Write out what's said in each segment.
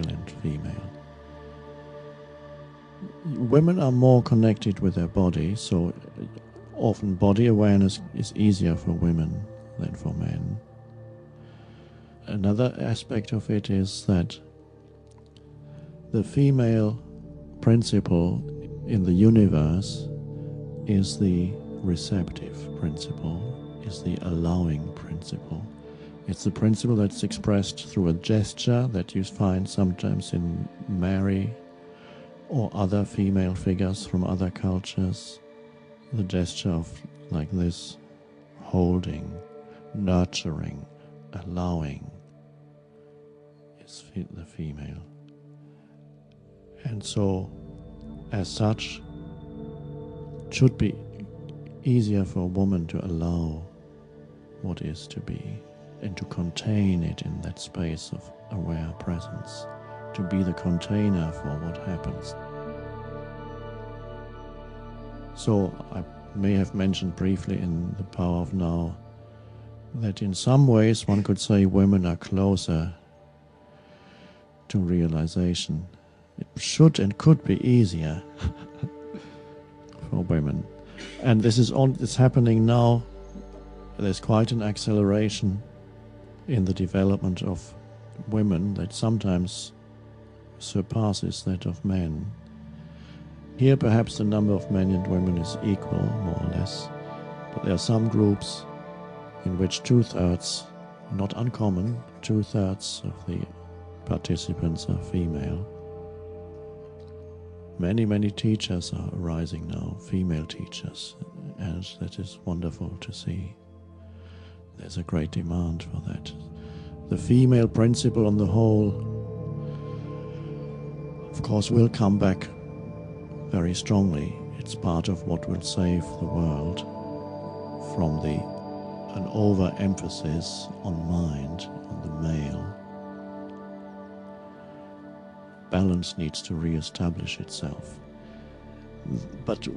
male and female. Women are more connected with their body, so often body awareness is easier for women than for men. Another aspect of it is that the female principle in the universe is the receptive principle, is the allowing principle. It's the principle that's expressed through a gesture that you find sometimes in Mary or other female figures from other cultures. The gesture of like this, holding, nurturing, allowing, is the female. And so, as such, it should be easier for a woman to allow what is to be and to contain it in that space of aware presence, to be the container for what happens. So I may have mentioned briefly in The Power of Now that in some ways one could say women are closer to realization. It should and could be easier for women. And this is it's happening now. There's quite an acceleration in the development of women that sometimes surpasses that of men. Here perhaps the number of men and women is equal, more or less, but there are some groups in which 2/3, not uncommon, 2/3 of the participants are female. Many teachers are arising now, female teachers, and that is wonderful to see. There's a great demand for that. The female principle on the whole, of course, will come back very strongly. It's part of what will save the world from an overemphasis on mind, on the male. Balance needs to re-establish itself. But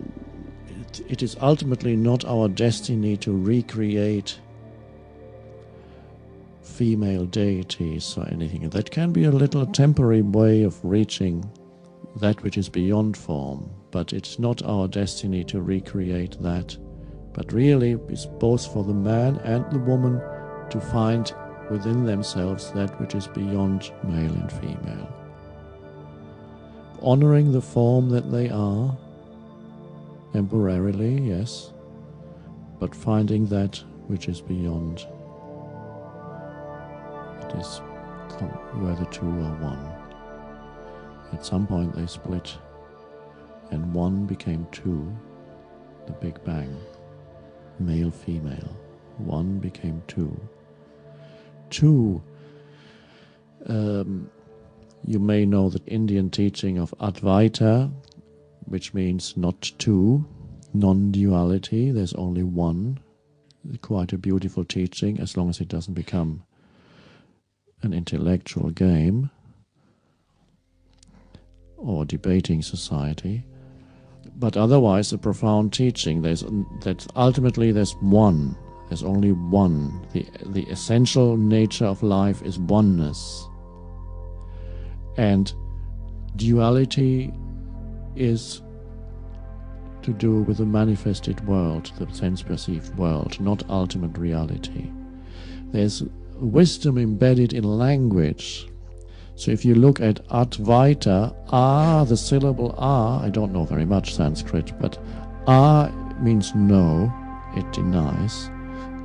it is ultimately not our destiny to recreate female deities or anything. That can be a little temporary way of reaching that which is beyond form, but it's not our destiny to recreate that, but really it's both for the man and the woman to find within themselves that which is beyond male and female. Honoring the form that they are, temporarily, yes, but finding that which is beyond. It is where the two are one. At some point they split, and one became two, the Big Bang, male, female. One became two. Two, you may know the Indian teaching of Advaita, which means not two, non-duality, there's only one. Quite a beautiful teaching, as long as it doesn't become an intellectual game or debating society. But otherwise, a profound teaching. That ultimately there's one. There's only one. The essential nature of life is oneness. And duality is to do with the manifested world, the sense-perceived world, not ultimate reality. There's wisdom embedded in language. So if you look at Advaita, the syllable I don't know very much Sanskrit, but means no, it denies.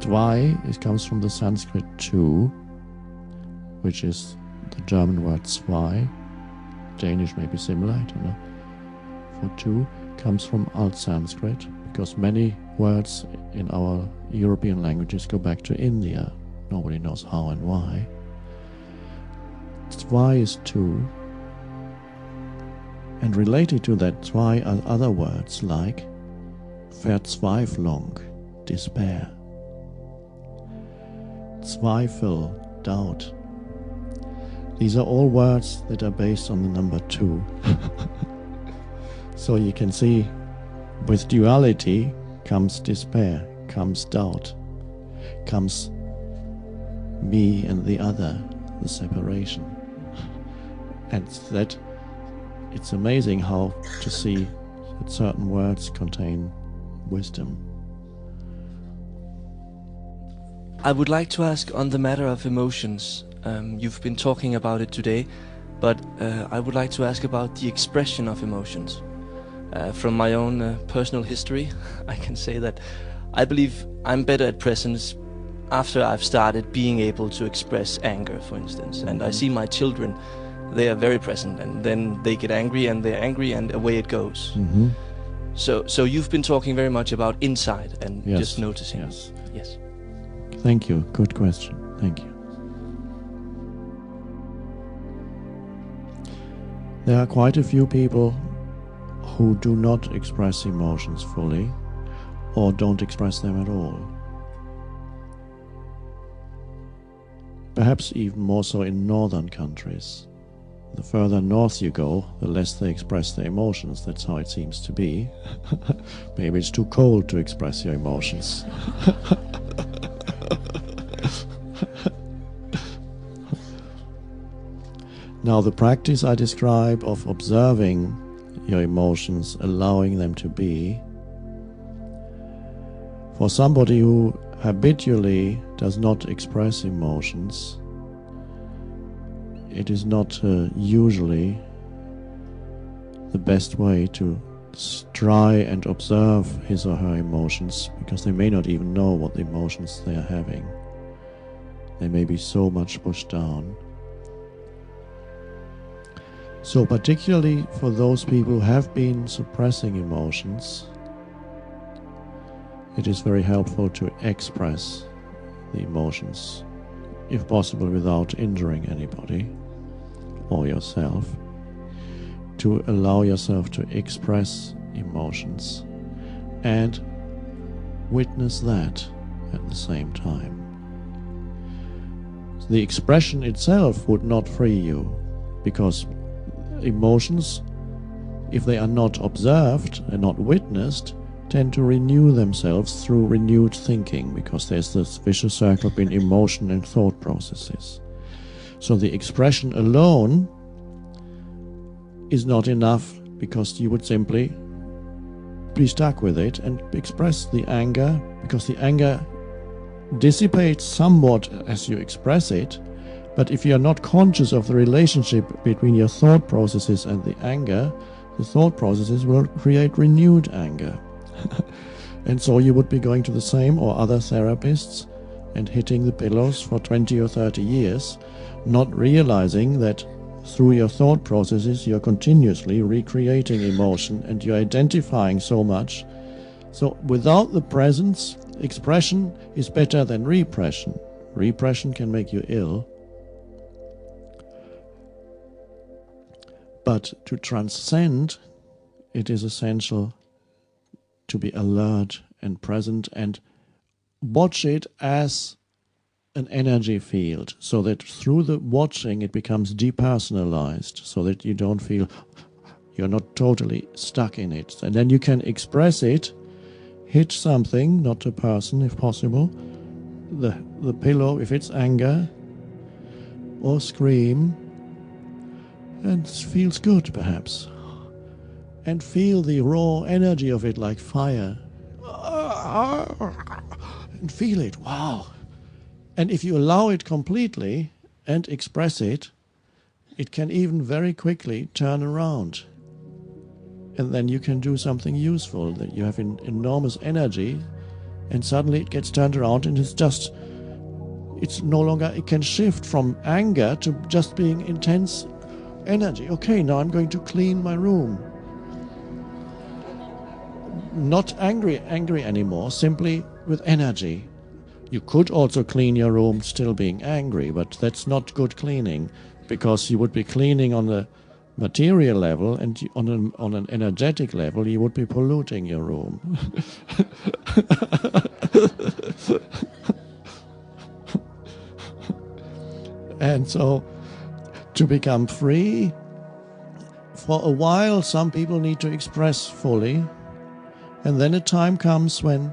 Dvai, it comes from the Sanskrit two, which is the German word zwei. Danish may be similar, I don't know. For two comes from Alt Sanskrit, because many words in our European languages go back to India. Nobody knows how and why. Zwei is two, and related to that zwei are other words like Verzweiflung, despair, Zweifel, doubt. These are all words that are based on the number two. So you can see, with duality comes despair, comes doubt, comes me and the other, the separation. And that it's amazing how to see that certain words contain wisdom. I would like to ask on the matter of emotions. You've been talking about it today, but I would like to ask about the expression of emotions. From my own personal history, I can say that I believe I'm better at presence after I've started being able to express anger, for instance. And I see my children, they are very present, and then they get angry and they're angry and away it goes. Mm-hmm. So you've been talking very much about inside and Yes. just noticing. Yes. Yes. Thank you. Good question. Thank you. There are quite a few people who do not express emotions fully or don't express them at all. Perhaps even more so in northern countries. The further north you go, the less they express their emotions. That's how it seems to be. Maybe it's too cold to express your emotions. Now, the practice I describe of observing your emotions, allowing them to be, for somebody who habitually does not express emotions, it is not usually the best way to try and observe his or her emotions, because they may not even know what the emotions they are having. They may be so much pushed down. So particularly for those people who have been suppressing emotions, it is very helpful to express the emotions, if possible without injuring anybody or yourself, to allow yourself to express emotions and witness that at the same time. The expression itself would not free you, because emotions, if they are not observed and not witnessed, tend to renew themselves through renewed thinking, because there's this vicious circle between emotion and thought processes. So the expression alone is not enough, because you would simply be stuck with it and express the anger, because the anger dissipates somewhat as you express it. But if you are not conscious of the relationship between your thought processes and the anger, the thought processes will create renewed anger. And so you would be going to the same or other therapists and hitting the pillows for 20 or 30 years, not realizing that through your thought processes you're continuously recreating emotion and you're identifying so much. So without the presence, expression is better than repression. Repression can make you ill. But to transcend, it is essential to be alert and present and watch it as an energy field, so that through the watching it becomes depersonalized, so that you don't feel you're not totally stuck in it. And then you can express it, hit something, not a person if possible, the pillow if it's anger, or scream, and it feels good perhaps. And feel the raw energy of it like fire. And feel it, wow. And if you allow it completely and express it, it can even very quickly turn around. And then you can do something useful, that you have enormous energy, and suddenly it gets turned around and it's no longer, it can shift from anger to just being intense energy. Okay, now I'm going to clean my room. Not angry anymore, simply with energy. You could also clean your room still being angry, but that's not good cleaning, because you would be cleaning on a material level, and on an energetic level you would be polluting your room. And so to become free, for a while some people need to express fully, and then a time comes when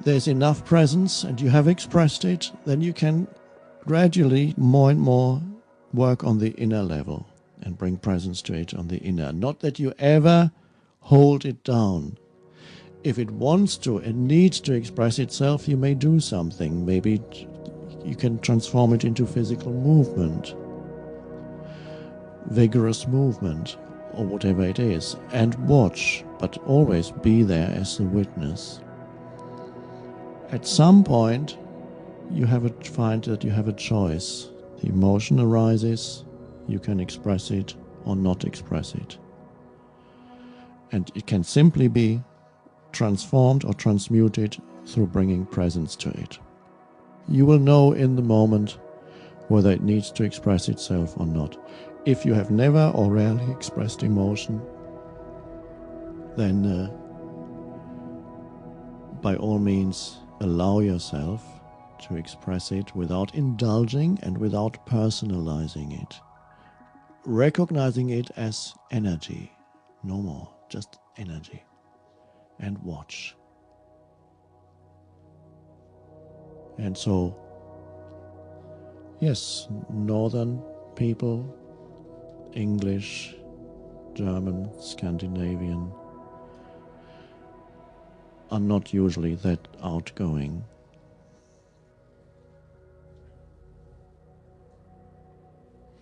there's enough presence and you have expressed it, then you can gradually more and more work on the inner level and bring presence to it on the inner. Not that you ever hold it down. If it wants to and needs to express itself, you may do something. Maybe you can transform it into physical movement, vigorous movement, or whatever it is, and watch, but always be there as the witness. At some point, you find that you have a choice. The emotion arises, you can express it or not express it. And it can simply be transformed or transmuted through bringing presence to it. You will know in the moment whether it needs to express itself or not. If you have never or rarely expressed emotion, then by all means allow yourself to express it without indulging and without personalizing it. Recognizing it as energy, no more, just energy, and watch. And so, yes, northern people, English, German, Scandinavian, are not usually that outgoing.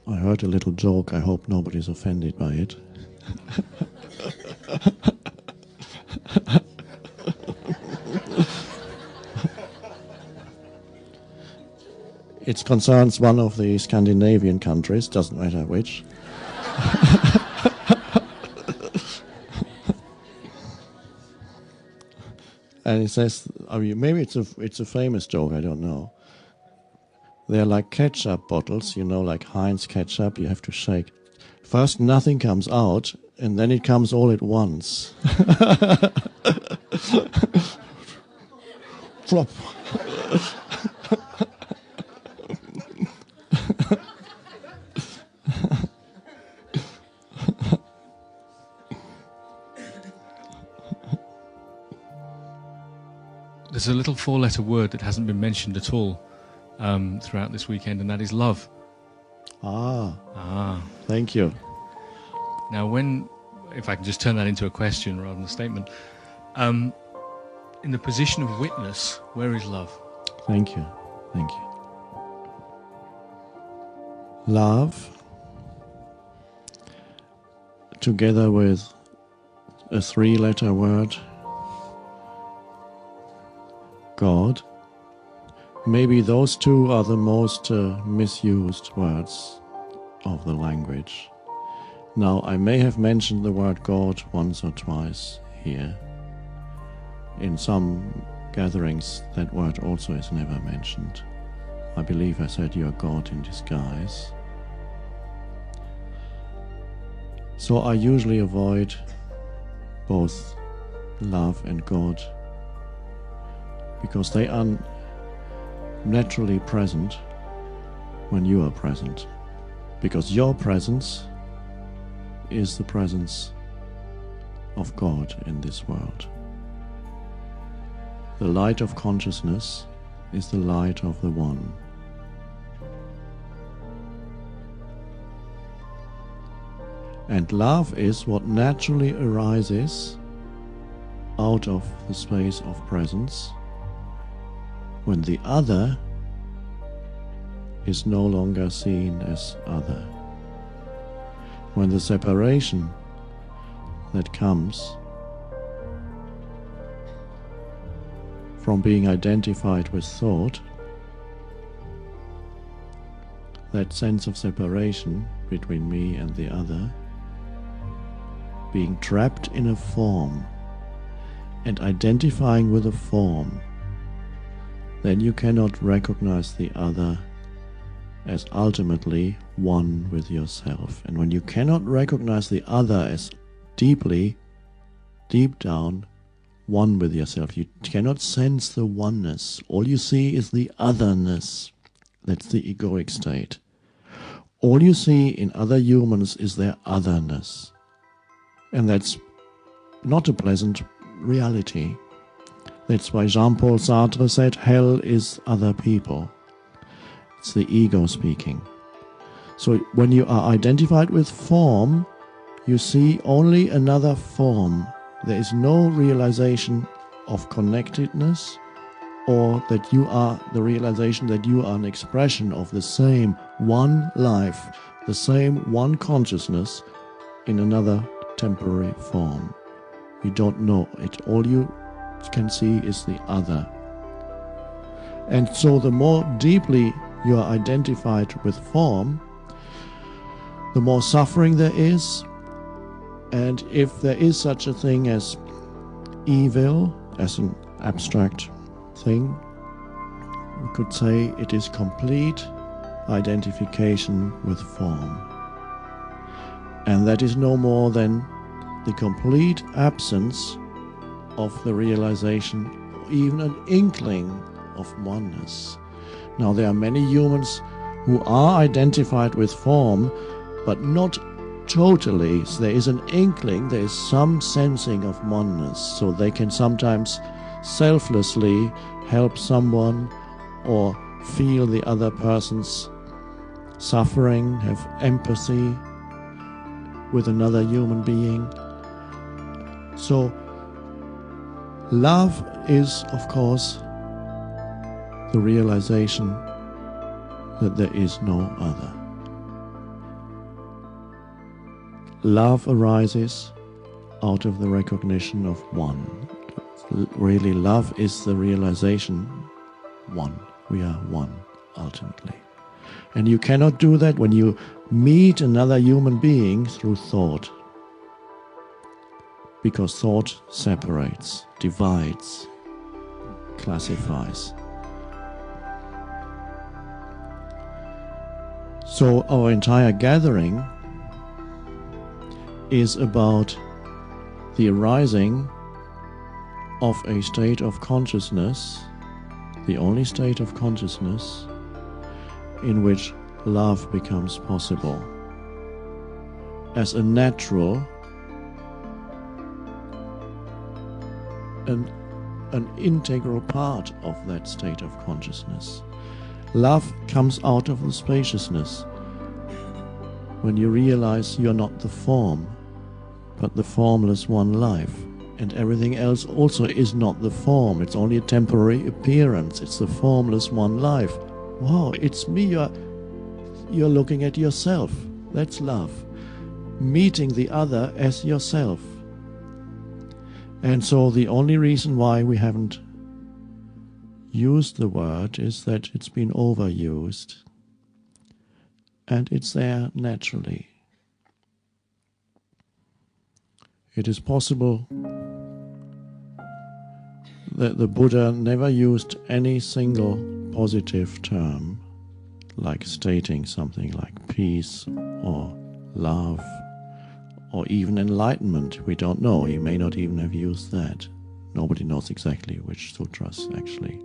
I heard a little joke, I hope nobody's offended by it. It concerns one of the Scandinavian countries, doesn't matter which. And it says, I mean, maybe it's a famous joke, I don't know. They're like ketchup bottles, you know, like Heinz ketchup, you have to shake. First nothing comes out, and then it comes all at once. Flop. There's a little four-letter word that hasn't been mentioned at all throughout this weekend, and that is love. Thank you. Now, if I can just turn that into a question rather than a statement, in the position of witness, where is love? Thank you. Love, together with a three-letter word, God, maybe those two are the most misused words of the language. Now, I may have mentioned the word God once or twice here. In some gatherings, that word also is never mentioned. I believe I said you are God in disguise. So I usually avoid both love and God, because they are naturally present when you are present, because your presence is the presence of God in this world. The light of consciousness is the light of the One. And love is what naturally arises out of the space of presence when the other is no longer seen as other. When the separation that comes from being identified with thought, that sense of separation between me and the other, being trapped in a form and identifying with a form, then you cannot recognize the other as ultimately one with yourself. And when you cannot recognize the other as deep down, one with yourself, you cannot sense the oneness. All you see is the otherness. That's the egoic state. All you see in other humans is their otherness. And that's not a pleasant reality. That's why Jean-Paul Sartre said, hell is other people. It's the ego speaking. So when you are identified with form, you see only another form. There is no realization of connectedness, or that you are the realization that you are an expression of the same one life, the same one consciousness in another temporary form. You don't know it. All you can see is the other. And so the more deeply you are identified with form, the more suffering there is. And if there is such a thing as evil, as an abstract thing, we could say it is complete identification with form. And that is no more than the complete absence of the realization, or even an inkling of oneness. Now, there are many humans who are identified with form, but not totally. So there is an inkling, there is some sensing of oneness, so they can sometimes selflessly help someone or feel the other person's suffering, have empathy with another human being. So love is, of course, the realization that there is no other. Love arises out of the recognition of one. Really, love is the realization one. We are one, ultimately. And you cannot do that when you meet another human being through thought. Because thought separates, divides, classifies. So our entire gathering is about the arising of a state of consciousness, the only state of consciousness in which love becomes possible as a natural and an integral part of that state of consciousness. Love comes out of the spaciousness when you realize you're not the form, but the formless one life. And everything else also is not the form. It's only a temporary appearance. It's the formless one life. Wow, it's me. You're looking at yourself. That's love. Meeting the other as yourself. And so the only reason why we haven't used the word is that it's been overused. And it's there naturally. It is possible that the Buddha never used any single positive term, like stating something like peace or love or even enlightenment. We don't know. He may not even have used that. Nobody knows exactly which sutras actually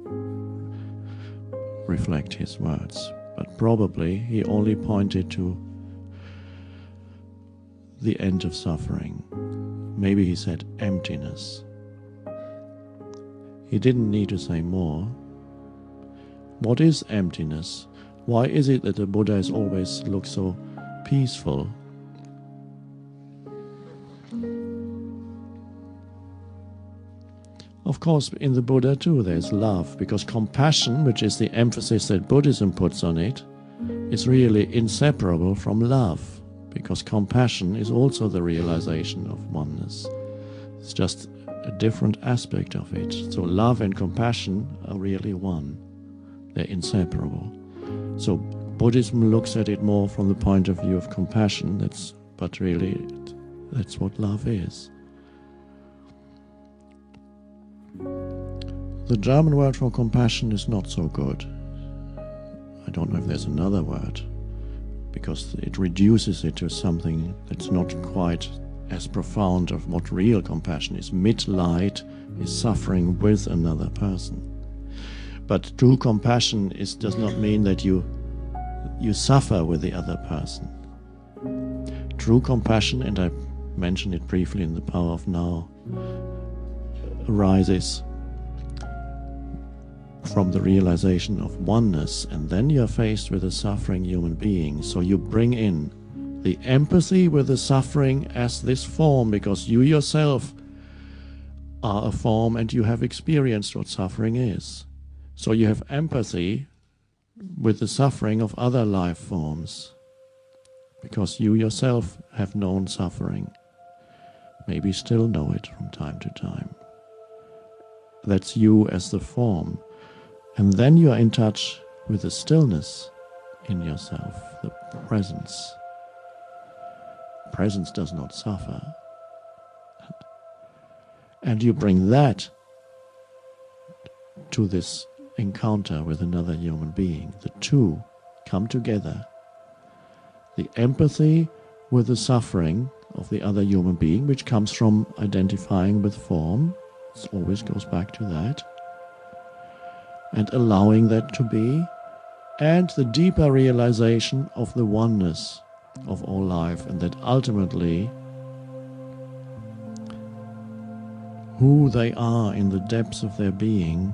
reflect his words. But probably he only pointed to the end of suffering. Maybe he said emptiness. He didn't need to say more. What is emptiness? Why is it that the Buddha has always looked so peaceful? Of course, in the Buddha too there's love, because compassion, which is the emphasis that Buddhism puts on it, is really inseparable from love, because compassion is also the realization of oneness. It's just a different aspect of it. So love and compassion are really one. They're inseparable. So Buddhism looks at it more from the point of view of compassion, but really that's what love is. The German word for compassion is not so good. I don't know if there's another word, because it reduces it to something that's not quite as profound of what real compassion is. Mitleid is suffering with another person. But true compassion does not mean that you suffer with the other person. True compassion, and I mentioned it briefly in The Power of Now, arises from the realization of oneness, and then you're faced with a suffering human being. So you bring in the empathy with the suffering as this form, because you yourself are a form and you have experienced what suffering is. So you have empathy with the suffering of other life forms, because you yourself have known suffering, maybe still know it from time to time. That's you as the form. And then you are in touch with the stillness in yourself, the presence. Presence does not suffer. And you bring that to this encounter with another human being. The two come together. The empathy with the suffering of the other human being, which comes from identifying with form, it always goes back to that, and allowing that to be, and the deeper realization of the oneness of all life, and that ultimately who they are in the depths of their being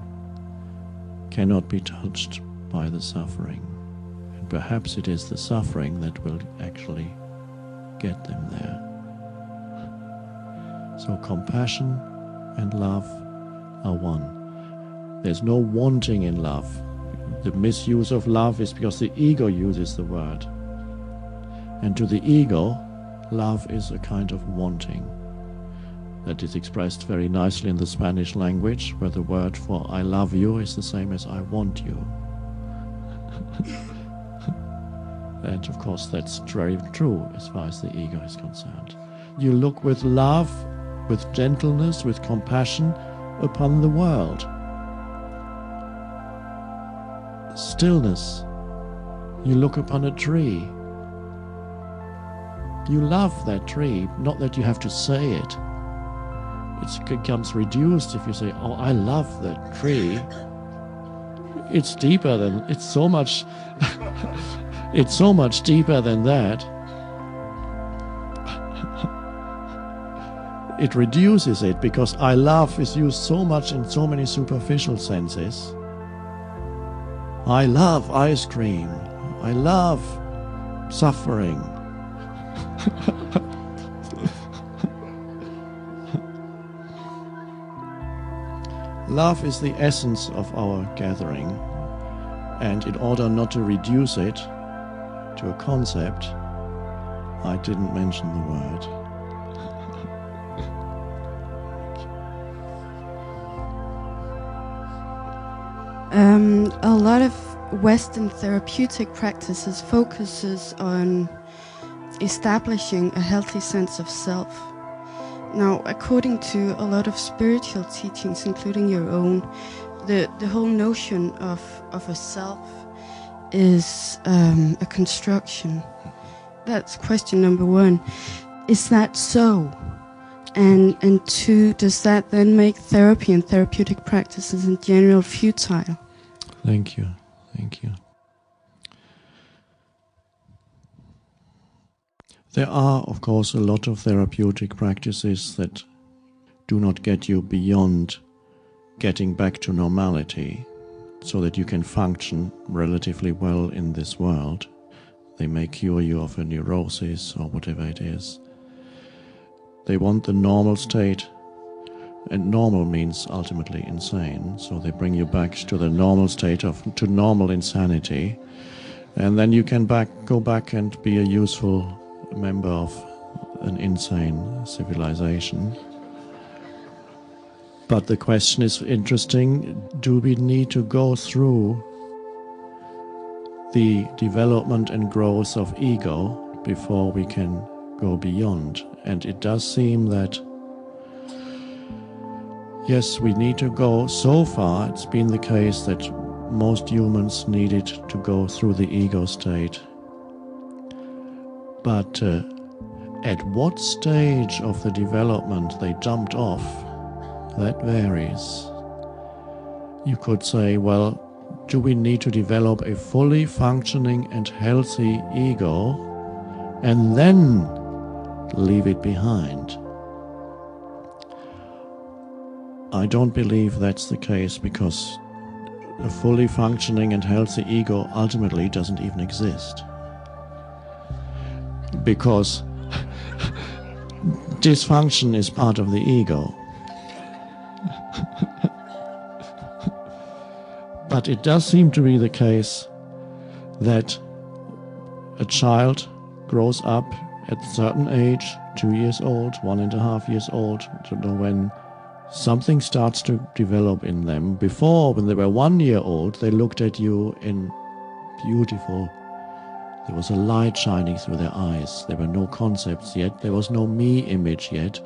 cannot be touched by the suffering. And perhaps it is the suffering that will actually get them there. So compassion and love are one. There's no wanting in love. The misuse of love is because the ego uses the word. And to the ego, love is a kind of wanting. That is expressed very nicely in the Spanish language, where the word for I love you is the same as I want you. And of course that's very true as far as the ego is concerned. You look with love, with gentleness, with compassion upon the world. Stillness. You look upon a tree. You love that tree, not that you have to say it. It becomes reduced if you say, oh, I love that tree. It's deeper than, it's so much deeper than that. It reduces it, because I love is used so much in so many superficial senses. I love ice cream. I love suffering. Love is the essence of our gathering, and in order not to reduce it to a concept, I didn't mention the word. A lot of Western therapeutic practices focuses on establishing a healthy sense of self. Now, according to a lot of spiritual teachings, including your own, the whole notion of a self is a construction. That's question number one. Is that so? And two, does that then make therapy and therapeutic practices in general futile? Thank you. Thank you. There are, of course, a lot of therapeutic practices that do not get you beyond getting back to normality so that you can function relatively well in this world. They may cure you of a neurosis or whatever it is. They want the normal state, and normal means ultimately insane, so they bring you back to the normal state to normal insanity, and then you can go back and be a useful member of an insane civilization. But the question is interesting: do we need to go through the development and growth of ego before we can go beyond? And it does seem that yes, we need to go. So far it's been the case that most humans needed to go through the ego state. But at what stage of the development they jumped off, that varies. You could say, well, do we need to develop a fully functioning and healthy ego and then leave it behind? I don't believe that's the case, because a fully functioning and healthy ego ultimately doesn't even exist. Because dysfunction is part of the ego. But it does seem to be the case that a child grows up at a certain age, 2 years old, 1.5 years old, when something starts to develop in them. Before, when they were 1 year old, they looked at you in beautiful. There was a light shining through their eyes. There were no concepts yet. There was no me image yet.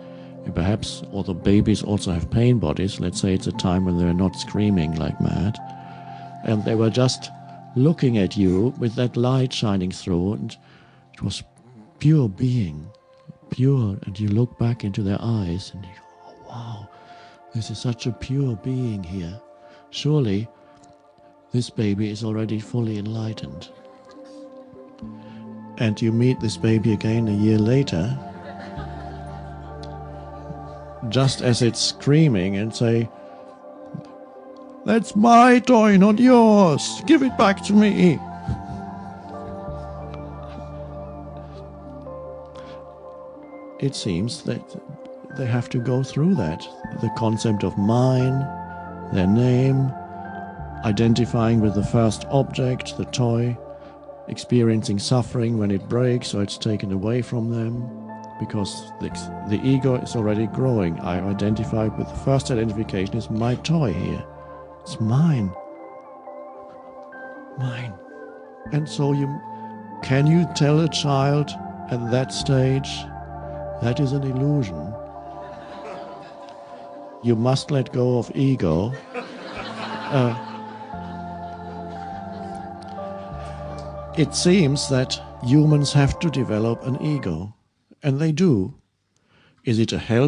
And perhaps, although babies also have pain bodies, let's say it's a time when they're not screaming like mad. And they were just looking at you with that light shining through, and it was pure being, pure. And you look back into their eyes and you go, oh, wow, this is such a pure being here. Surely this baby is already fully enlightened. And you meet this baby again a year later, just as it's screaming, and say, "That's my toy, not yours. Give it back to me." It seems that they have to go through that. The concept of mine, their name, identifying with the first object, the toy, experiencing suffering when it breaks or it's taken away from them, because the ego is already growing. I identify with the first identification is my toy here. It's mine. Mine. And so can you tell a child at that stage, that is an illusion? You must let go of ego. It seems that humans have to develop an ego, and they do. Is it a healthy